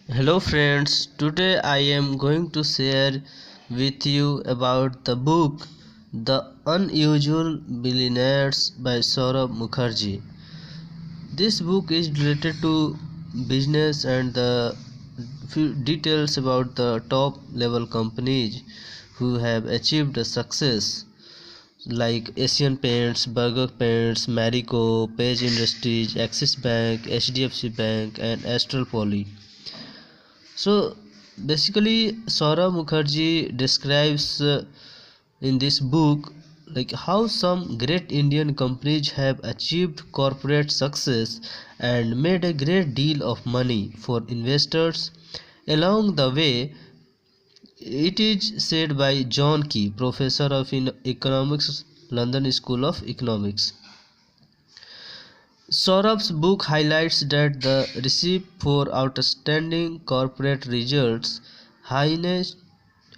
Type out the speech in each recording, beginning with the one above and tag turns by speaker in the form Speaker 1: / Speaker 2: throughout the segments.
Speaker 1: Hello friends, today I am going to share with you about the book The Unusual Billionaires by Saurabh Mukherjea. This book is related to business and the few details about the top level companies who have achieved a success like Asian Paints, Berger Paints, Marico, Page Industries, Axis Bank, HDFC Bank and Astral. So basically, Saurabh Mukherjea describes in this book like how some great Indian companies have achieved corporate success and made a great deal of money for investors. Along the way, it is said by John Key, professor of economics, London School of Economics. Saurabh's book highlights that the recipe for outstanding corporate results hinges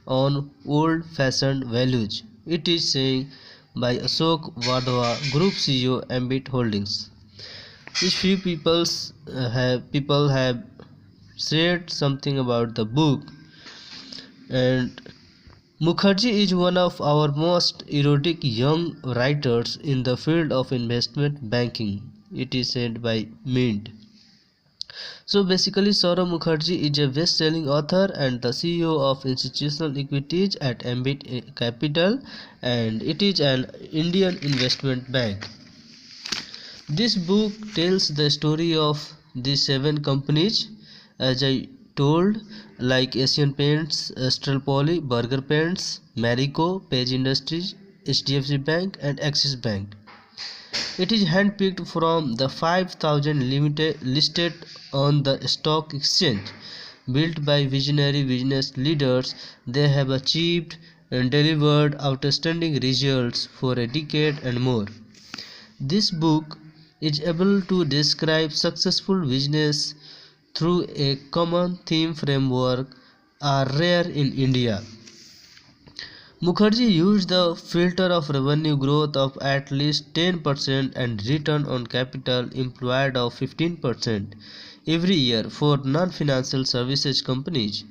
Speaker 1: on old-fashioned values. It is saying by Ashok Wadhwa, Group CEO, Ambit Holdings. These few people have said something about the book, and Mukherjee is one of our most erudite young writers in the field of investment banking. It is said by Mint. So basically, Saurabh Mukherjee is a best-selling author and the CEO of institutional equities at Ambit Capital, and it is an Indian investment bank. This book tells the story of these 7 companies, as I told, like Asian Paints, Astral, Berger Paints, Marico, Page Industries, HDFC Bank, and Axis Bank. It is handpicked from the 5,000 limited listed on the stock exchange. Built by visionary business leaders, they have achieved and delivered outstanding results for a decade and more. This book is able to describe successful business through a common theme framework are rare in India. Mukherjee used the filter of revenue growth of at least 10% and return on capital employed of 15% every year for non-financial services companies.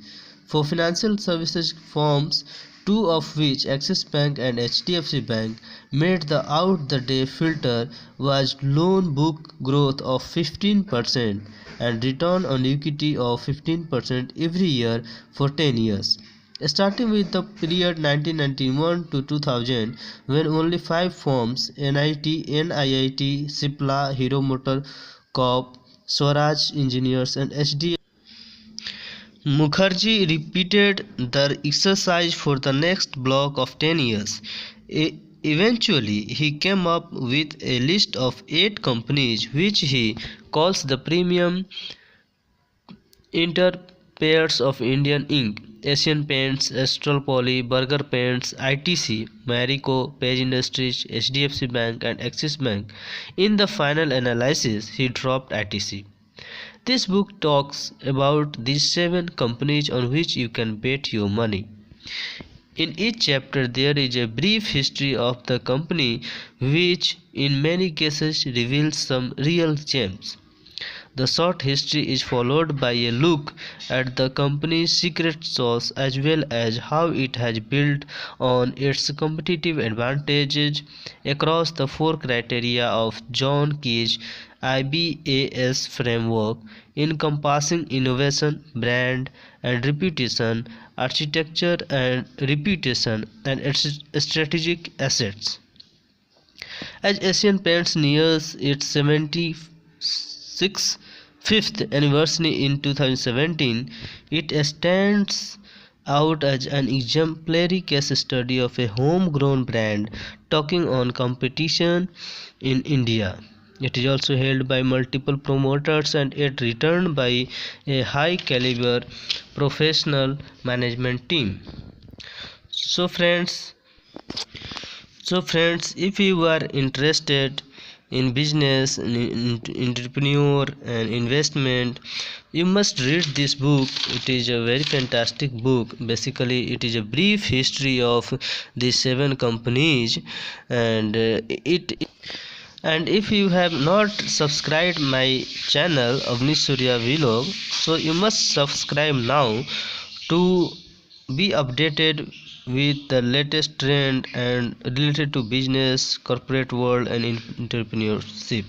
Speaker 1: For financial services firms, two of which, Axis Bank and HDFC Bank, made the out-the-day filter was loan book growth of 15% and return on equity of 15% every year for 10 years. Starting with the period 1991 to 2000, when only 5 firms NIIT, Cipla, Hero Motor Corp, Swaraj Engineers and HDFC. Mukherjee repeated the exercise for the next block of 10 years. Eventually, he came up with a list of 8 companies which he calls the premium enterprise of Indian Inc. Asian Paints, Astral, Berger Paints, ITC, Marico, Page Industries, HDFC Bank and Axis Bank. In the final analysis, he dropped ITC. This book talks about these 7 companies on which you can bet your money. In each chapter, there is a brief history of the company, which in many cases reveals some real gems. The short history is followed by a look at the company's secret sauce as well as how it has built on its competitive advantages across the 4 criteria of John Key's IBAS framework, encompassing innovation, brand and reputation, architecture and reputation, and its strategic assets. As Asian Paints nears its 76th anniversary in 2017, it stands out as an exemplary case study of a homegrown brand taking on competition in India. It is also held by multiple promoters and it returned by a high caliber professional management team. So friends, if you are interested in business, in entrepreneur and investment, you must read this book. It is a very fantastic book. Basically, it is a brief history of these 7 companies, and And if you have not subscribed my channel Surya Vlog, so you must subscribe now to be updated with the latest trend and related to business, corporate world and entrepreneurship.